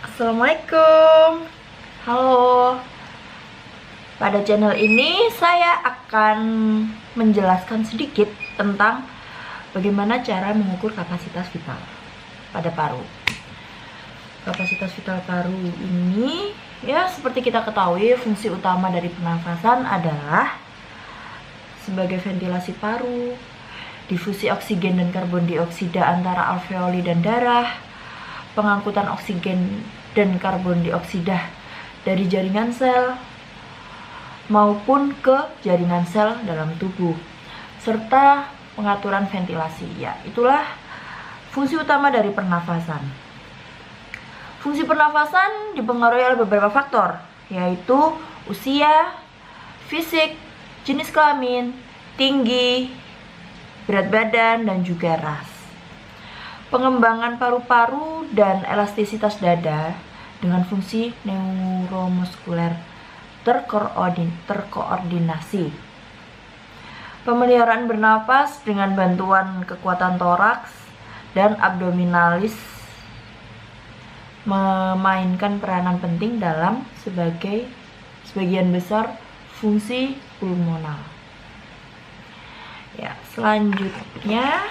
Assalamualaikum. Halo. Pada channel ini saya akan menjelaskan sedikit tentang bagaimana cara mengukur kapasitas vital pada paru. Kapasitas vital paru ini, ya seperti kita ketahui, fungsi utama dari pernafasan adalah sebagai ventilasi paru, difusi oksigen dan karbon dioksida antara alveoli dan darah, pengangkutan oksigen dan karbon dioksida dari jaringan sel maupun ke jaringan sel dalam tubuh, serta pengaturan ventilasi. Ya, itulah fungsi utama dari pernafasan. Fungsi pernafasan dipengaruhi oleh beberapa faktor, yaitu usia, fisik, jenis kelamin, tinggi, berat badan, dan juga ras. Pengembangan paru-paru dan elastisitas dada dengan fungsi neuromuskuler terkoordinasi. Pemeliharaan bernapas dengan bantuan kekuatan toraks dan abdominalis memainkan peranan penting dalam sebagian besar fungsi pulmonal. Ya, selanjutnya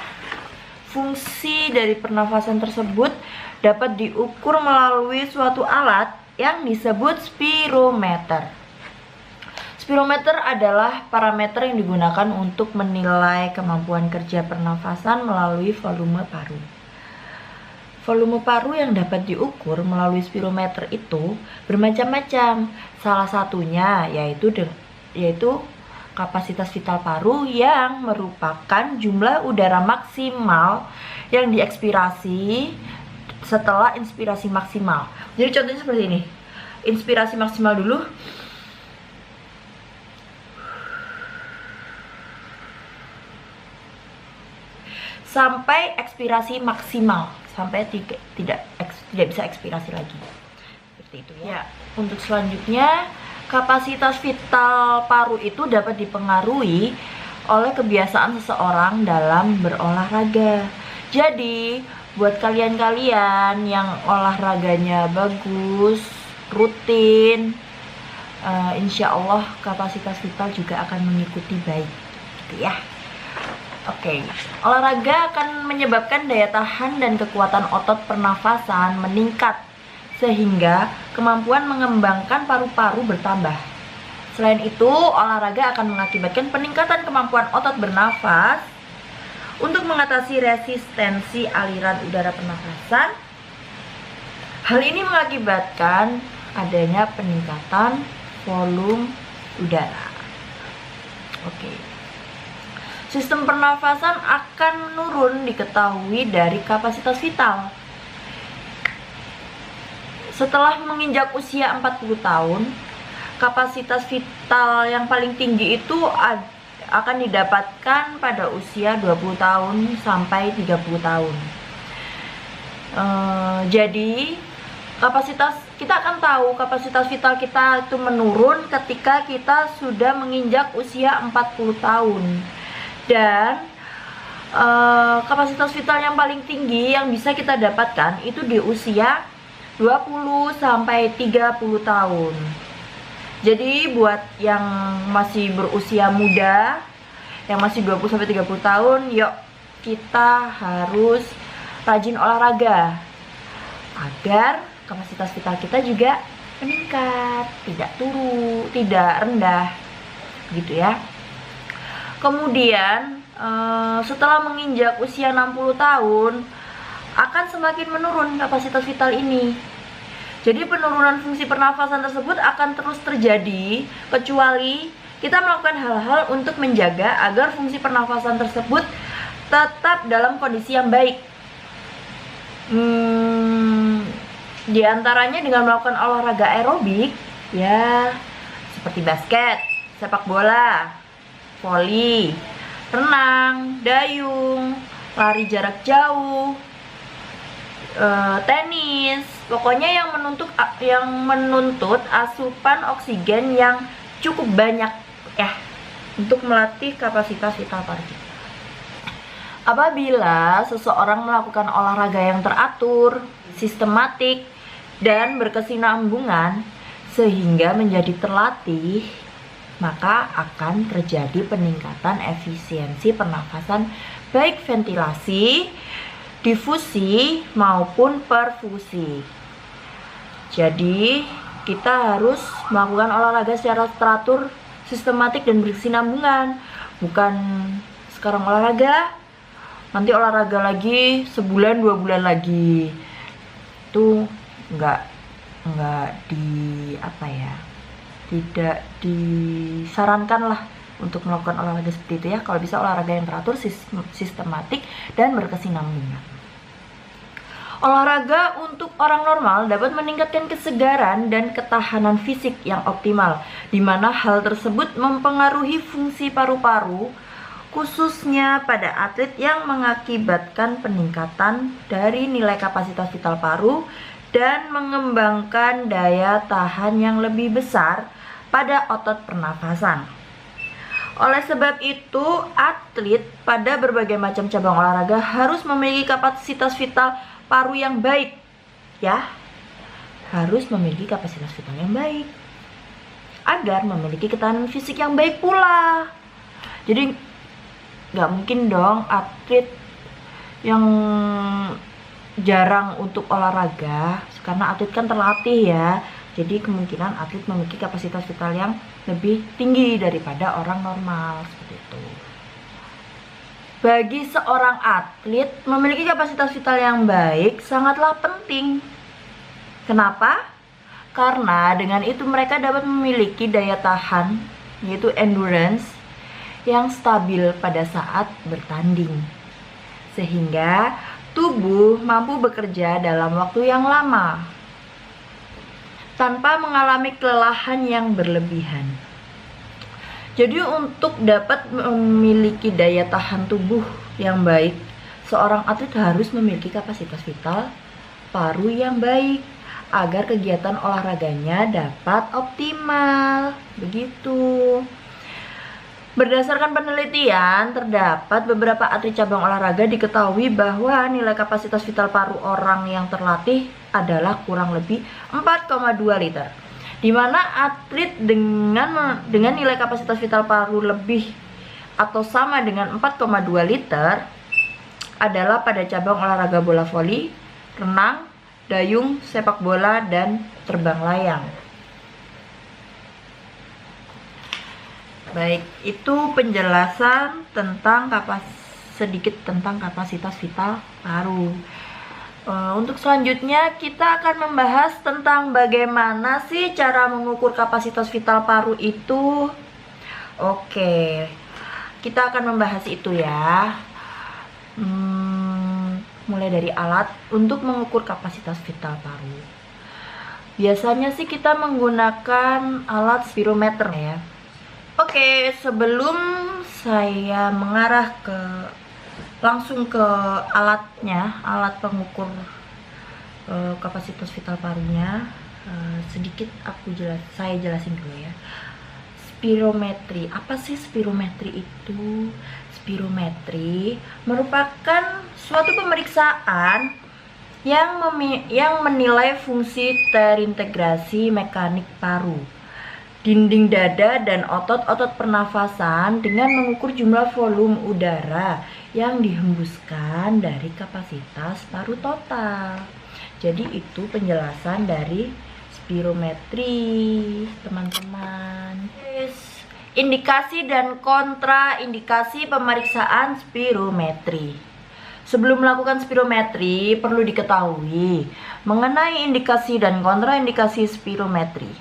fungsi dari pernafasan tersebut dapat diukur melalui suatu alat yang disebut spirometer. Spirometer adalah parameter yang digunakan untuk menilai kemampuan kerja pernafasan melalui volume paru. Volume paru yang dapat diukur melalui spirometer itu bermacam-macam. Salah satunya yaitu kapasitas vital paru yang merupakan jumlah udara maksimal yang diekspirasi setelah inspirasi maksimal. Jadi contohnya seperti ini. Inspirasi maksimal dulu. Sampai ekspirasi maksimal, sampai tidak bisa ekspirasi lagi. Seperti itu ya. Untuk selanjutnya, kapasitas vital paru itu dapat dipengaruhi oleh kebiasaan seseorang dalam berolahraga. Jadi, buat kalian-kalian yang olahraganya bagus, rutin, insya Allah kapasitas vital juga akan mengikuti baik, gitu ya. Oke, olahraga akan menyebabkan daya tahan dan kekuatan otot pernafasan meningkat, sehingga kemampuan mengembangkan paru-paru bertambah. Selain itu, olahraga akan mengakibatkan peningkatan kemampuan otot bernafas untuk mengatasi resistensi aliran udara pernafasan. Hal ini mengakibatkan adanya peningkatan volume udara. Oke. Sistem pernafasan akan menurun diketahui dari kapasitas vital. Setelah menginjak usia 40 tahun, kapasitas vital yang paling tinggi itu akan didapatkan pada usia 20 tahun sampai 30 tahun. Jadi, kita akan tahu kapasitas vital kita itu menurun ketika kita sudah menginjak usia 40 tahun. Dan kapasitas vital yang paling tinggi yang bisa kita dapatkan itu di usia 20 sampai 30 tahun. Jadi buat yang masih berusia muda, yang masih 20 sampai 30 tahun, yuk kita harus rajin olahraga agar kapasitas vital kita juga meningkat, tidak rendah, gitu ya. Kemudian setelah menginjak usia 60 tahun akan semakin menurun kapasitas vital ini. Jadi penurunan fungsi pernafasan tersebut akan terus terjadi kecuali kita melakukan hal-hal untuk menjaga agar fungsi pernafasan tersebut tetap dalam kondisi yang baik. Di antaranya dengan melakukan olahraga aerobik, ya, seperti basket, sepak bola, voli, renang, dayung, lari jarak jauh, tenis, pokoknya yang menuntut asupan oksigen yang cukup banyak ya untuk melatih kapasitas vital paru. Apabila seseorang melakukan olahraga yang teratur, sistematik, dan berkesinambungan sehingga menjadi terlatih, maka akan terjadi peningkatan efisiensi pernafasan baik ventilasi, difusi maupun perfusi. Jadi kita harus melakukan olahraga secara teratur, sistematik dan berkesinambungan. Bukan sekarang olahraga, nanti olahraga lagi sebulan 2 bulan lagi. Itu enggak tidak disarankan lah untuk melakukan olahraga seperti itu ya. Kalau bisa olahraga yang teratur, sistematik dan berkesinambungan. Olahraga untuk orang normal dapat meningkatkan kesegaran dan ketahanan fisik yang optimal, di mana hal tersebut mempengaruhi fungsi paru-paru, khususnya pada atlet yang mengakibatkan peningkatan dari nilai kapasitas vital paru dan mengembangkan daya tahan yang lebih besar pada otot pernafasan. Oleh sebab itu, atlet pada berbagai macam cabang olahraga harus memiliki kapasitas vital paru yang baik, ya. Harus memiliki kapasitas vital yang baik agar memiliki ketahanan fisik yang baik pula. Jadi nggak mungkin dong atlet yang jarang untuk olahraga, karena atlet kan terlatih ya. Jadi kemungkinan atlet memiliki kapasitas vital yang lebih tinggi daripada orang normal, seperti itu. Bagi seorang atlet, memiliki kapasitas vital yang baik sangatlah penting. Kenapa? Karena dengan itu mereka dapat memiliki daya tahan, yaitu endurance, yang stabil pada saat bertanding. Sehingga tubuh mampu bekerja dalam waktu yang lama, tanpa mengalami kelelahan yang berlebihan. Jadi untuk dapat memiliki daya tahan tubuh yang baik, seorang atlet harus memiliki kapasitas vital paru yang baik agar kegiatan olahraganya dapat optimal. Begitu. Berdasarkan penelitian, terdapat beberapa atlet cabang olahraga diketahui bahwa nilai kapasitas vital paru orang yang terlatih adalah kurang lebih 4,2 liter. Di mana atlet dengan nilai kapasitas vital paru lebih atau sama dengan 4,2 liter adalah pada cabang olahraga bola voli, renang, dayung, sepak bola, dan terbang layang. Baik, itu penjelasan tentang sedikit tentang kapasitas vital paru. Untuk selanjutnya kita akan membahas tentang bagaimana sih cara mengukur kapasitas vital paru itu. Oke, kita akan membahas itu ya. Mulai dari alat untuk mengukur kapasitas vital paru. Biasanya sih kita menggunakan alat spirometer ya. Oke, sebelum saya mengarah langsung ke alatnya, alat pengukur kapasitas vital parunya, sedikit saya jelasin dulu ya. Spirometri, apa sih spirometri itu? Spirometri merupakan suatu pemeriksaan yang menilai fungsi terintegrasi mekanik paru, dinding dada, dan otot-otot pernafasan dengan mengukur jumlah volume udara yang dihembuskan dari kapasitas paru total. Jadi itu penjelasan dari spirometri, teman-teman. Indikasi dan kontraindikasi pemeriksaan spirometri. Sebelum melakukan spirometri, perlu diketahui mengenai indikasi dan kontraindikasi spirometri.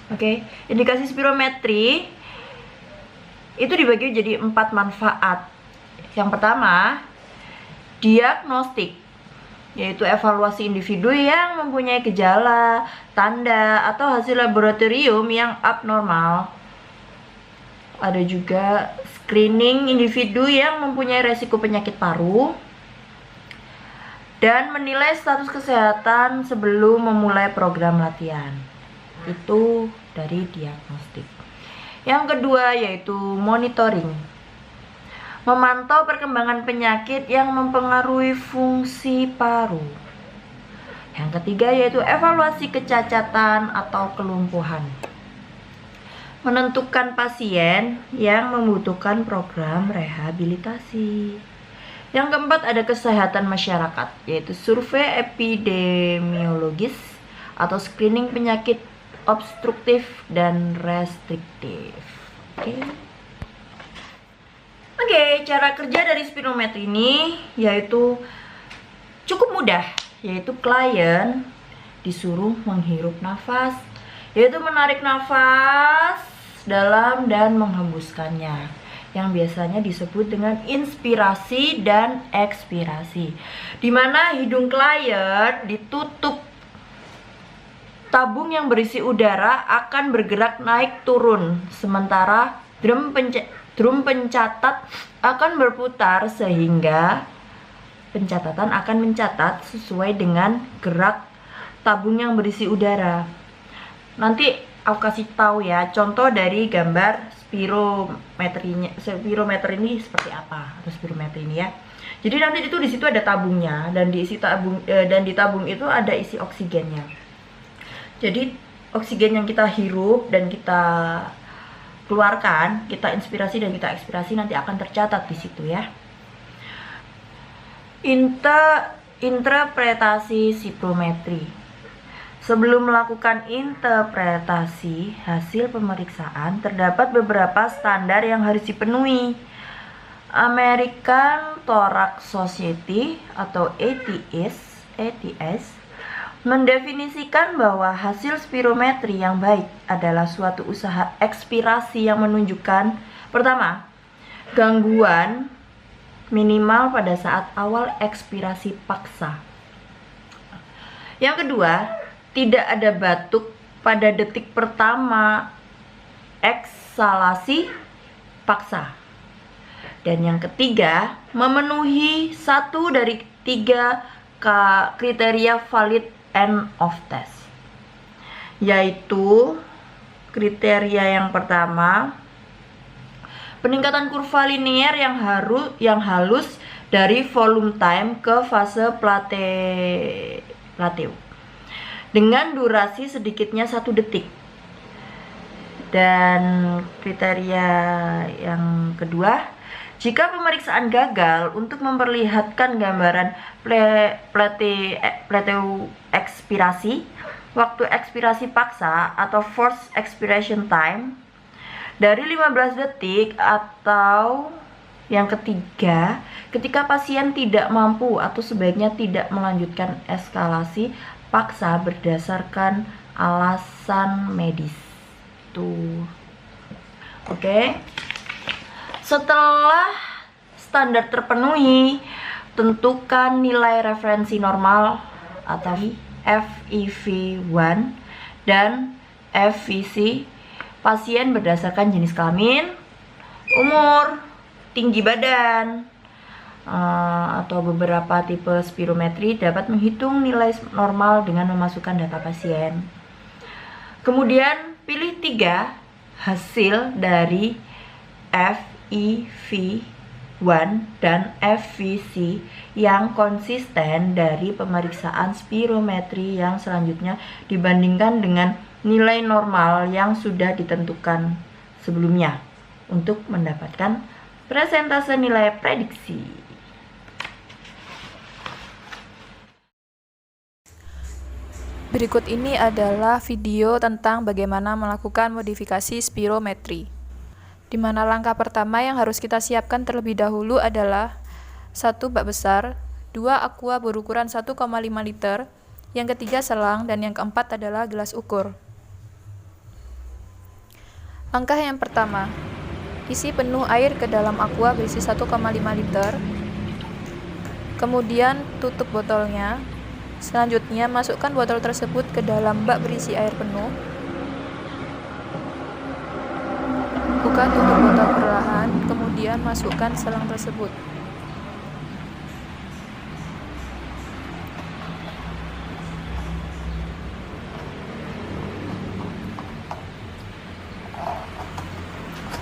Oke, indikasi spirometri itu dibagi jadi 4 manfaat. Yang pertama, diagnostik, yaitu evaluasi individu yang mempunyai gejala, tanda, atau hasil laboratorium yang abnormal. Ada juga screening individu yang mempunyai resiko penyakit paru, dan menilai status kesehatan sebelum memulai program latihan. Itu dari diagnostik. Yang kedua yaitu monitoring, memantau perkembangan penyakit yang mempengaruhi fungsi paru. Yang Yang ketiga yaitu evaluasi kecacatan atau kelumpuhan. Menentukan pasien yang membutuhkan program rehabilitasi. Yang keempat ada kesehatan masyarakat, yaitu survei epidemiologis atau screening penyakit obstruktif dan restriktif. Oke, cara kerja dari spirometri ini yaitu cukup mudah, yaitu klien disuruh menghirup nafas, yaitu menarik nafas dalam dan menghembuskannya, yang biasanya disebut dengan inspirasi dan ekspirasi, di mana hidung klien ditutup. Tabung yang berisi udara akan bergerak naik turun, sementara drum pencatat akan berputar sehingga pencatatan akan mencatat sesuai dengan gerak tabung yang berisi udara. Nanti aku kasih tahu ya contoh dari gambar spirometrinya. Spirometer ini seperti apa, atau spirometri ini ya. Jadi nanti itu di situ ada tabungnya, dan di tabung itu ada isi oksigennya. Jadi oksigen yang kita hirup dan kita keluarkan, kita inspirasi dan kita ekspirasi nanti akan tercatat di situ ya. Interpretasi spirometri. Sebelum melakukan interpretasi hasil pemeriksaan, terdapat beberapa standar yang harus dipenuhi. American Thoracic Society atau ATS mendefinisikan bahwa hasil spirometri yang baik adalah suatu usaha ekspirasi yang menunjukkan, pertama, gangguan minimal pada saat awal ekspirasi paksa. Yang kedua, tidak ada batuk pada detik pertama eksalasi paksa. Dan yang ketiga, memenuhi 1 dari 3 kriteria valid end of test, yaitu kriteria yang pertama, peningkatan kurva linier yang halus dari volume time ke fase plateo dengan durasi sedikitnya 1 detik. Dan kriteria yang kedua, jika pemeriksaan gagal untuk memperlihatkan gambaran plateo ekspirasi, waktu ekspirasi paksa atau forced expiration time dari 15 detik, atau yang ketiga, ketika pasien tidak mampu atau sebaiknya tidak melanjutkan eskalasi paksa berdasarkan alasan medis. Tuh. Oke. Setelah standar terpenuhi, tentukan nilai referensi normal atau FEV1 dan FVC pasien berdasarkan jenis kelamin, umur, tinggi badan, atau beberapa tipe spirometri dapat menghitung nilai normal dengan memasukkan data pasien. Kemudian pilih 3 hasil dari FEV1 dan FVC yang konsisten dari pemeriksaan spirometri yang selanjutnya dibandingkan dengan nilai normal yang sudah ditentukan sebelumnya untuk mendapatkan persentase nilai prediksi. Berikut ini adalah video tentang bagaimana melakukan modifikasi spirometri. Di mana langkah pertama yang harus kita siapkan terlebih dahulu adalah 1 bak besar, 2 aqua berukuran 1,5 liter, yang ketiga selang, dan yang keempat adalah gelas ukur. Langkah yang pertama, isi penuh air ke dalam aqua berisi 1,5 liter. Kemudian tutup botolnya. Selanjutnya, masukkan botol tersebut ke dalam bak berisi air penuh. Buka tutup botol perlahan, kemudian masukkan selang tersebut.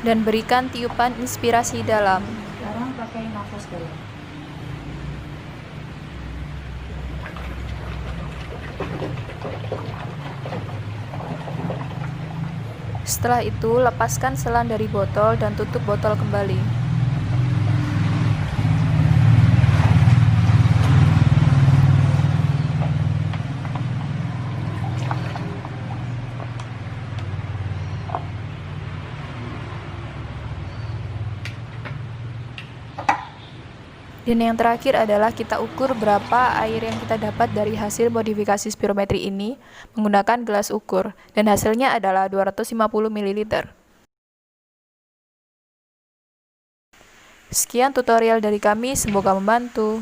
Dan berikan tiupan inspirasi dalam. Sekarang pakai nafas dalam. Setelah itu, lepaskan selang dari botol dan tutup botol kembali. Dan yang terakhir adalah kita ukur berapa air yang kita dapat dari hasil modifikasi spirometri ini menggunakan gelas ukur, dan hasilnya adalah 250 ml. Sekian tutorial dari kami, semoga membantu.